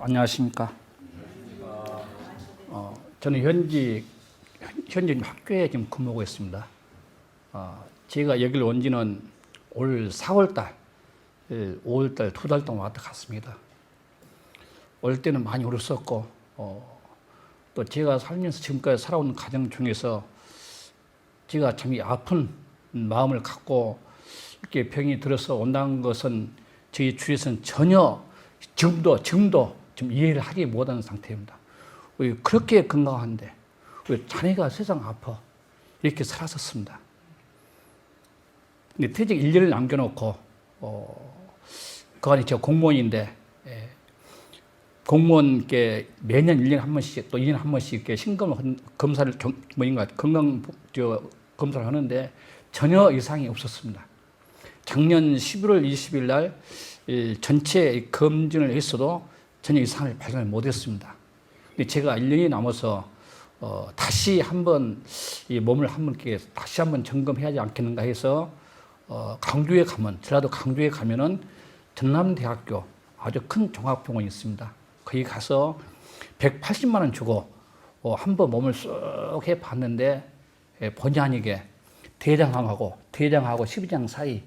안녕하십니까. 저는 현재 학교에 지금 근무하고 있습니다. 제가 여기를 온 지는 올 4월달, 5월달 2달 동안 왔다 갔습니다. 올 때는 많이 어렸었고, 또 제가 살면서 지금까지 살아온 가정 중에서 제가 참 아픈 마음을 갖고 이렇게 병이 들어서 온다는 것은 저희 주위에서는 전혀 지금도 좀 이해를 하지 못하는 상태입니다. 왜 그렇게 건강한데 왜 자네가 세상 아파 이렇게 살았었습니다. 근데 퇴직 1년을 남겨놓고 그 안에 제가 공무원인데 공무원께 매년 1년에 한 번씩 또 2년에 한 번씩 이렇게 신검 검사를 건강 검사를 하는데 전혀 이상이 없었습니다. 작년 11월 20일 날 전체 검진을 했어도 전혀 이상을 발견을 못했습니다. 근데 제가 1년이 남아서 다시 한번 이 몸을 다시 한번 점검해야 하지 않겠는가 해서 강주에 가면 전라도 강주에 가면은 전남대학교 아주 큰 종합병원이 있습니다. 거기 가서 180만 원 주고 한번 몸을 쑥 해봤는데 본의 아니게 대장하고 12장 사이,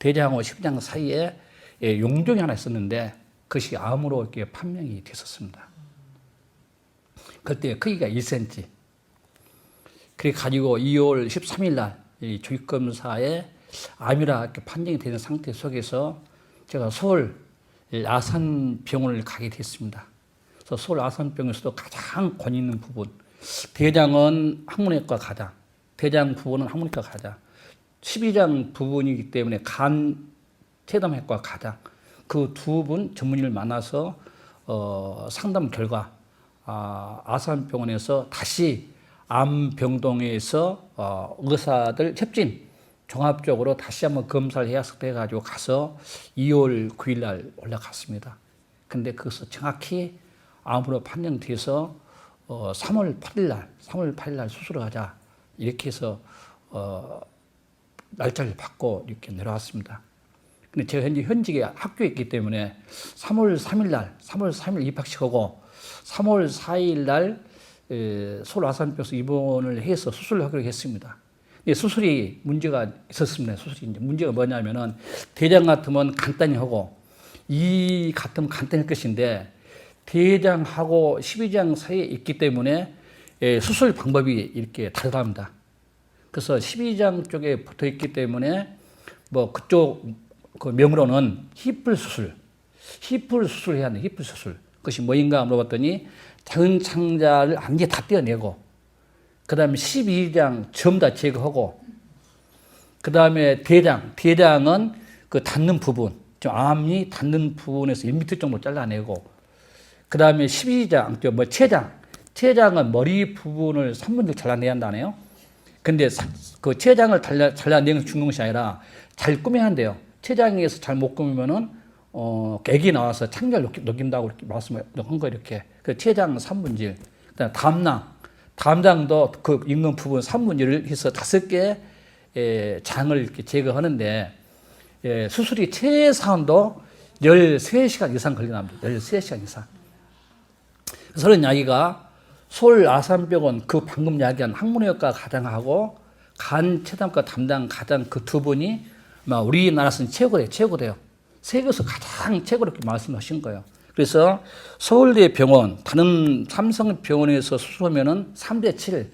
대장하고 12장 사이에 용종이 하나 있었는데 그것이 암으로 이렇게 판명이 됐었습니다. 그때 크기가 1cm. 그래 가지고 2월 13일 날 조직검사에 암이라 이렇게 판정이 되는 상태 속에서 제가 서울 아산병원을 가게 됐습니다. 그래서 서울 아산병원에서도 가장 권위 있는 부분, 대장은 항문외과 가장, 대장 부분은 항문외과 가장, 12장 부분이기 때문에 간 폐담외과 가장, 그 두 분 전문의를 만나서 상담 결과 아산병원에서 다시 암병동에서 의사들 협진 종합적으로 다시 한번 검사를 해가지고 가서 2월 9일 날 올라갔습니다. 근데 그것을 정확히 암으로 판정돼서 3월 8일 날 수술을 하자 이렇게 해서 날짜를 받고 이렇게 내려왔습니다. 근데 제가 현직에 학교에 있기 때문에 3월 3일 입학식하고 3월 4일 날 서울 아산병원에서 입원을 해서 수술을 하기로 했습니다. 근데 수술이 문제가 있었습니다. 수술이 이제 문제가 뭐냐면은 대장 같으면 간단히 하고 이 같으면 간단할 것인데 대장하고 12장 사이에 있기 때문에 수술 방법이 이렇게 다르답니다. 그래서 12장 쪽에 붙어 있기 때문에 뭐 그쪽 그 명으로는 힙불 수술을 해야 하는데 힙불 수술. 그것이 뭐인가 물어봤더니 작은 창자를 완전히 다 떼어내고 그 다음에 12장 전부 다 제거하고 그 다음에 대장은 그 닿는 부분, 좀 암이 닿는 부분에서 1m 정도 잘라내고 그 다음에 12장, 췌장은 머리 부분을 3분의 1 잘라내야 한다네요. 근데 그 췌장을 잘라내는 게 중요한 것이 아니라 잘 꾸며야 한대요. 췌장에서 잘 못 꾸미면은 액이 나와서 창자를 녹인다고 이렇게 말씀한 거 이렇게. 그 췌장 3분의 1. 그다음 담장도 그 있는 부분 3분의 1을 해서 5개의 장을 이렇게 제거하는데 수술이 최소한도 13시간 이상 걸린답니다. 13시간 이상. 그래서 그런 이야기가 서울 아산병원 그 방금 이야기한 항문외과 가장하고 간 췌장과 담당 가장 그 두 분이 우리나라에서는 최고래요. 세계에서 가장 최고로 이렇게 말씀하신 거예요. 그래서 서울대 병원, 다른 삼성병원에서 수술하면은 3대 7,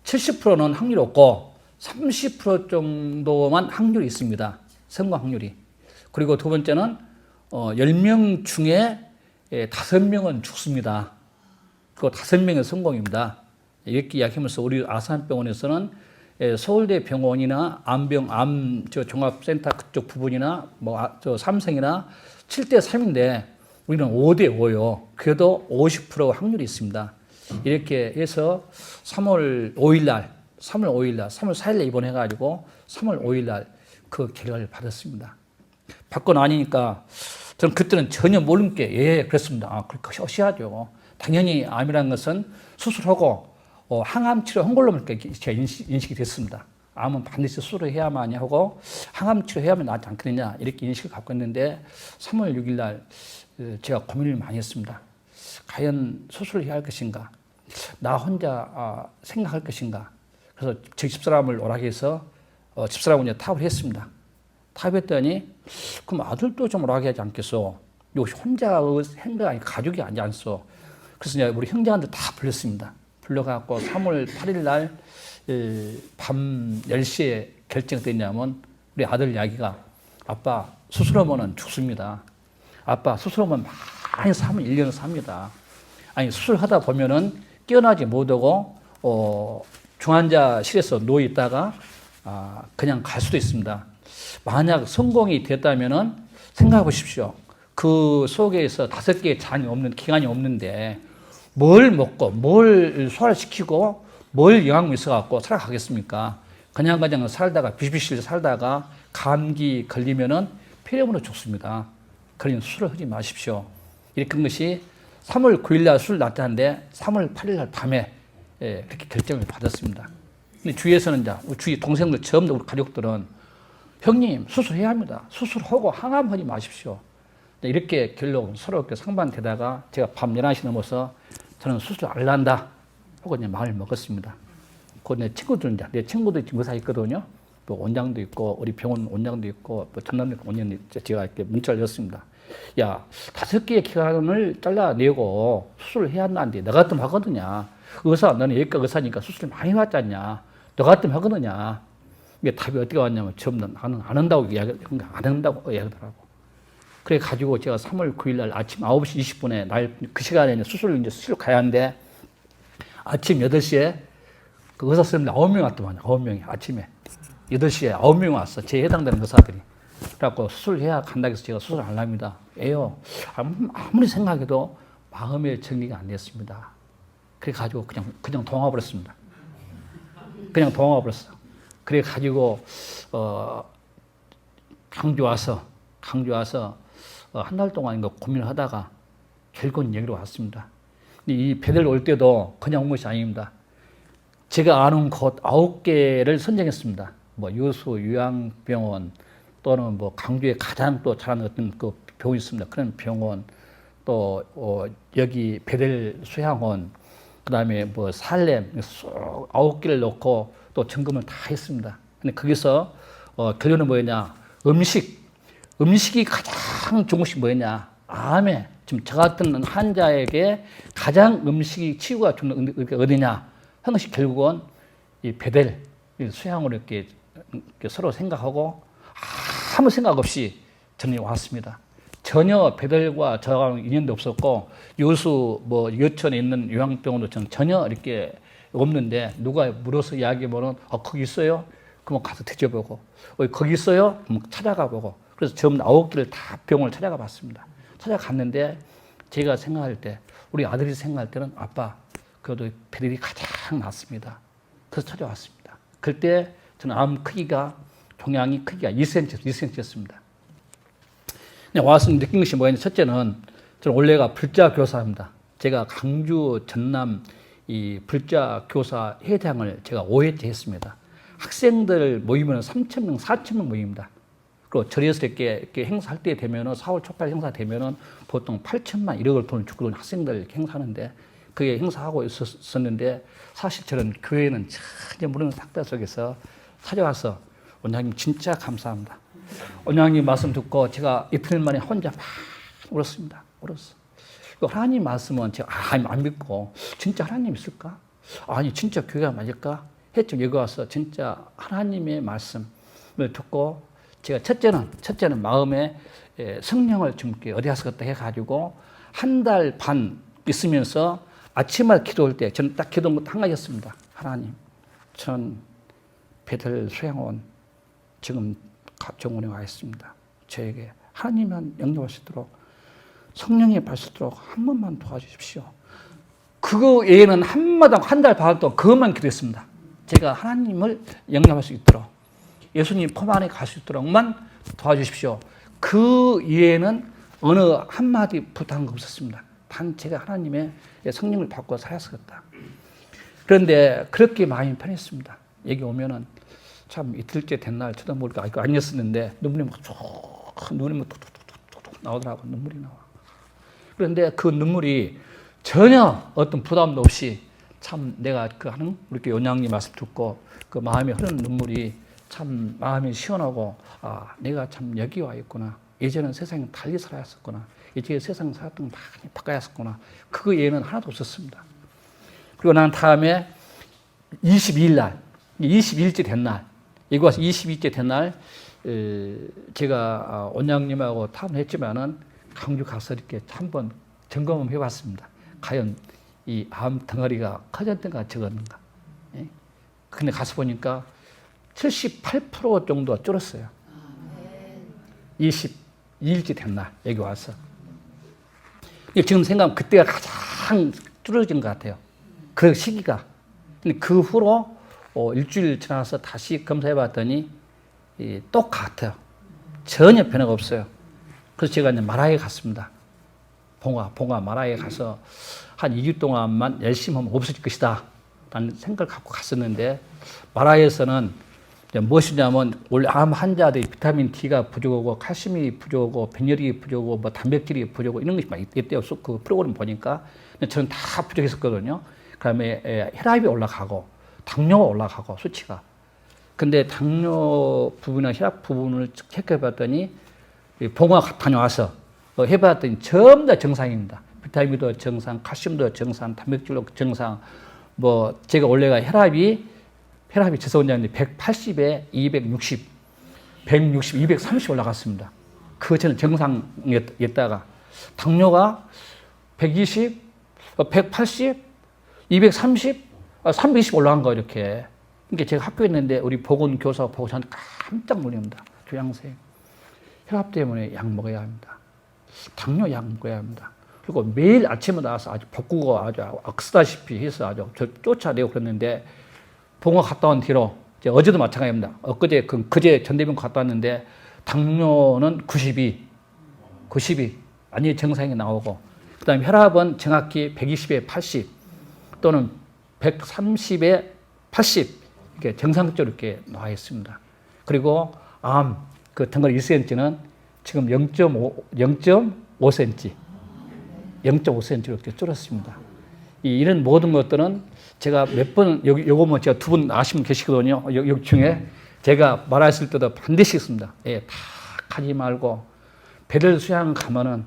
70%는 확률이 없고 30% 정도만 확률이 있습니다. 성공 확률이. 그리고 두 번째는 10명 중에 5명은 죽습니다. 그 5명은 성공입니다. 이렇게 이야기하면서 우리 아산병원에서는 서울대 병원이나 종합센터 그쪽 부분이나 삼성이나 7대 3인데 우리는 5대 5요. 그래도 50% 확률이 있습니다. 이렇게 해서 3월 4일 날, 3월 4일 날 입원해가지고 3월 5일 날 그 결과를 받았습니다. 받고 나니까 저는 그때는 전혀 모르는 게 그랬습니다. 그렇게 하셔야죠. 당연히 암이라는 것은 수술하고 항암 치료 한 걸로만 제가 인식이 됐습니다. 암은 반드시 수술을 해야만 하고 항암 치료해야만 낫지 않겠느냐 이렇게 인식을 갖고 있는데 3월 6일 날 제가 고민을 많이 했습니다. 과연 수술을 해야 할 것인가? 나 혼자 생각할 것인가? 그래서 저희 집사람을 오라게 해서 집사람은 이제 타협을 했습니다. 타협했더니 그럼 아들도 좀 오라게 하지 않겠어? 이것이 혼자의 생각이 가족이 아니지 않소? 그래서 이제 우리 형제한테 다 불렀습니다. 불러갖고 3월 8일 날 밤 10시에 결정됐냐면 우리 아들 이야기가 아빠 수술하면은 죽습니다. 아빠 수술하면 많이 사면 1년을 삽니다. 아니 수술하다 보면은 깨어나지 못하고 중환자실에서 누워 있다가 그냥 갈 수도 있습니다. 만약 성공이 됐다면은 생각해 보십시오. 그 속에서 5개의 잔이 없는 기관이 없는데 뭘 먹고 뭘 소화시키고 뭘 영양분 있어갖고 살아가겠습니까? 그냥 살다가 비실비실 살다가 감기 걸리면은 폐렴으로 죽습니다. 그러니 수술을 하지 마십시오. 이렇게 한 것이 3월 9일 날 수술 났다는데 3월 8일 날 밤에 그렇게 결정을 받았습니다. 근데 주위에서는 이제 주위 동생들 전부 우리 가족들은 형님 수술해야 합니다. 수술하고 항암하지 마십시오. 이렇게 결론 서로 상반되다가 제가 밤 11시 넘어서 저는 수술 안 한다 하고 이제 마음을 먹었습니다. 그 내 친구들은 내 친구들이 의사 있거든요. 또 원장도 있고 우리 병원 원장도 있고 또 전남대 원장도 있고 제가 이렇게 문자를 줬습니다. 야 5개의 기관을 잘라내고 수술을 해야 한다는데 너 같으면 하거든요. 의사 너는 여기가 의사니까 수술 많이 받잖냐. 너 같으면 하거든요. 이게 답이 어떻게 왔냐면 전부 나는 안 한다고 안 한다고 이야기하더라고. 그래 가지고 제가 3월 9일 날 아침 9시 20분에 날 그 시간에 수술을 가야 하는데 아침 8시에 그 의사 선생님 9명 왔더만요. 9명이 아침에 8시에 9명 왔어. 제 해당되는 의사들이. 그래갖고 수술해야 간다고 해서 제가 수술 안 합니다. 에요. 아무리 생각해도 마음의 정리가 안 됐습니다. 그래 가지고 그냥 동화버렸습니다. 그냥 동화버렸어. 그래 가지고 강주 와서 한 달 동안 이거 고민을 하다가 결국은 여기로 왔습니다. 이 배들 올 때도 그냥 온 것이 아닙니다. 제가 아는 곳 9개를 선정했습니다. 뭐 여수 요양병원 또는 뭐 강주에 가장 또 잘하는 어떤 그 병원이 있습니다. 그런 병원 또 여기 배들 수양원 그다음에 뭐 살렘 9개를 놓고 또 점검을 다 했습니다. 근데 거기서 결론은 뭐였냐? 음식이 가장 좋은 것이 뭐였냐? 암에 지금 저 같은 환자에게 가장 음식이 치유가 좋은 게 어디냐? 하는 것이 결국은 이 베델 수양으로 이렇게 서로 생각하고 아무 생각 없이 저는 왔습니다. 전혀 베델과 저하고는 인연도 없었고 여수 뭐 여천에 있는 요양병원도 저는 전혀 이렇게 없는데 누가 물어서 이야기하면은 거기 있어요? 그럼 가서 뒤져보고 거기 있어요? 그럼 찾아가 보고 그래서 전부 9개를 다 병원을 찾아가 봤습니다. 찾아갔는데 제가 생각할 때 우리 아들이 생각할 때는 아빠 그래도 베델이 가장 낫습니다. 그래서 찾아왔습니다. 그때 저는 암 크기가 종양이 크기가 2cm였습니다. 와서 느낀 것이 뭐냐면 첫째는 저는 원래가 불자 교사입니다. 제가 강주 전남 이 불자 교사 회장을 제가 5회째 했습니다. 학생들 모이면 3,000명, 4,000명 모입니다. 그리고 절에서 이렇게 행사할 때 되면은 4월 초까지 행사 되면은 보통 8천만 1억을 돈을 주고 학생들 이렇게 행사하는데 그게 행사하고 있었는데 사실 저는 교회는 전혀 모르는 상태 속에서 찾아와서 원장님 진짜 감사합니다. 원장님 말씀 듣고 제가 이틀 만에 혼자 막 울었습니다. 울었어. 하나님 말씀은 제가 안 믿고 진짜 하나님 있을까? 아니 진짜 교회가 맞을까? 했죠. 여기 와서 진짜 하나님의 말씀을 듣고 제가 첫째는 마음에 성령을 좀 어디 가서 갖다 해가지고 한 달 반 있으면서 아침마다 기도할 때 저는 딱 기도한 것도 한 가지였습니다. 하나님, 전 베델 수양원 지금 정원에 와 있습니다. 저에게 하나님만 영접할 수 있도록 성령의 발 수 있도록 한 번만 도와주십시오. 그거 외에는 한 달 반 동안 그것만 기도했습니다. 제가 하나님을 영접할 수 있도록 예수님 품 안에 갈 수 있도록만 도와주십시오. 그 이외에는 어느 한마디 부탁한 거 없었습니다. 단 제가 하나님의 성령을 받고 살았었다. 그런데 그렇게 마음이 편했습니다. 여기 오면은 참 이틀째 된 날 쳐다보니까 이거 아니었었는데 눈물이 막 툭툭툭 나오더라고. 눈물이 나와. 그런데 그 눈물이 전혀 어떤 부담도 없이 참 내가 그 하는 우리 원장님 말씀 듣고 그 마음에 흐르는 눈물이 참 마음이 시원하고 아 내가 참 여기 와 있구나. 예전엔 세상에 달리 살아왔었구나. 이제 세상 살았던 거 많이 바꿔야했었구나. 그 예는 하나도 없었습니다. 그리고 난 다음에 22일 날, 22일째 된 날, 여기 와서 22일째 된 날, 제가 원장님하고 탐험했지만은 강주 가서 이렇게 한번 점검을 해봤습니다. 과연 이 암 덩어리가 커졌는가 적었는가. 예? 근데 가서 보니까 78% 정도 줄었어요. 22일째 된 날, 여기 와서. 지금 생각하면 그때가 가장 줄어진 것 같아요. 그 시기가. 근데 그 후로 일주일 지나서 다시 검사해 봤더니 똑같아요. 전혀 변화가 없어요. 그래서 제가 이제 마라에 갔습니다. 봉화 마라에 가서 한 2주 동안만 열심히 하면 없어질 것이다. 라는 생각을 갖고 갔었는데, 마라에서는 무엇이냐면, 원래 암 환자들이 비타민 D가 부족하고, 칼슘이 부족하고, 백열이 부족하고, 뭐 단백질이 부족하고, 이런 것이 많이 있대요. 그 프로그램 보니까. 근데 저는 다 부족했었거든요. 그 다음에 혈압이 올라가고, 당뇨가 올라가고, 수치가. 근데 당뇨 부분이나 혈압 부분을 체크해 봤더니, 봉화 다녀와서 해봤더니 전부 다 정상입니다. 비타민도 정상, 칼슘도 정상, 단백질도 정상. 뭐 제가 원래가 혈압이 죄송한데 180에 260, 160, 230 올라갔습니다. 그거 저는 정상이었다가 당뇨가 120, 180, 230, 320 올라간 거 이렇게. 그러니까 제가 학교에 있는데 우리 보건교사 보고 저한테 깜짝 놀랍니다. 교양선생님, 혈압 때문에 약 먹어야 합니다. 당뇨 약 먹어야 합니다. 그리고 매일 아침에 나와서 아주 복구가 아주 악쓰다시피 해서 아주 쫓아내고 그랬는데, 봉화 갔다 온 뒤로, 어제도 마찬가지입니다. 그제 전대병 갔다 왔는데, 당뇨는 92, 완전히 정상이 나오고, 그 다음에 혈압은 정확히 120에 80, 또는 130에 80, 이렇게 정상적으로 이렇게 나와 있습니다. 그리고 암, 그 덩어리 1cm는 지금 0.5cm, 0.5cm로 이렇게 줄었습니다. 이런 모든 것들은 제가 몇 번, 요거 뭐 제가 두 분 아시면 계시거든요. 여기 중에 제가 말했을 때도 반드시 있습니다. 예, 다 가지 말고, 배를 수영 가면은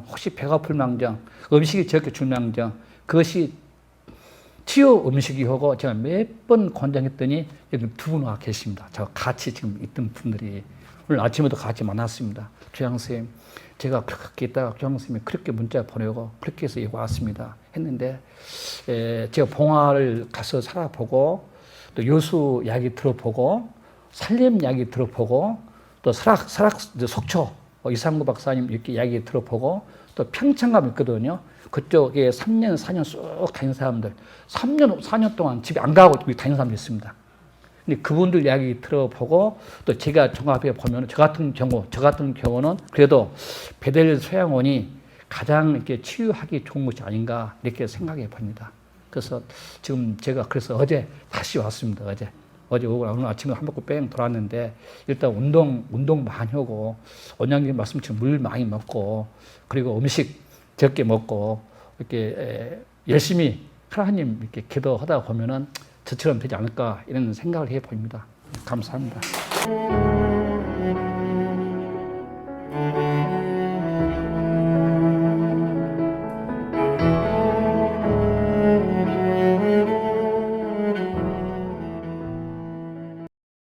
혹시 배가 아플 망정, 음식이 적게 줄 망정, 그것이 치유 음식이 하고, 제가 몇 번 권장했더니 여기 두 분 와 계십니다. 저 같이 지금 있던 분들이. 오늘 아침에도 같이 만났습니다. 조양선생님, 제가 그렇게 있다가 조양선생님이 그렇게 문자 보내고 그렇게 해서 여기 왔습니다. 했는데, 제가 봉화를 가서 살아보고, 또 여수 이야기 들어보고, 산림 이야기 들어보고, 또 설악 속초 이상구 박사님 이렇게 이야기 들어보고, 또 평창감 있거든요. 그쪽에 3년, 4년 쑥 다닌 사람들, 3년, 4년 동안 집에 안 가고 다닌 사람도 있습니다. 근데 그분들 이야기 들어보고, 또 제가 종합해 보면, 저 같은 경우는 그래도 베델 소양원이 가장 이렇게 치유하기 좋은 것이 아닌가, 이렇게 생각해 봅니다. 그래서 지금 제가 어제 다시 왔습니다. 어제 오고 오늘 아침에 한 바퀴 뺑 돌았는데, 일단 운동 많이 하고, 원장님 말씀처럼 물 많이 먹고, 그리고 음식 적게 먹고, 이렇게 열심히 하나님 이렇게 기도하다 보면은 저처럼 되지 않을까, 이런 생각을 해 봅니다. 감사합니다.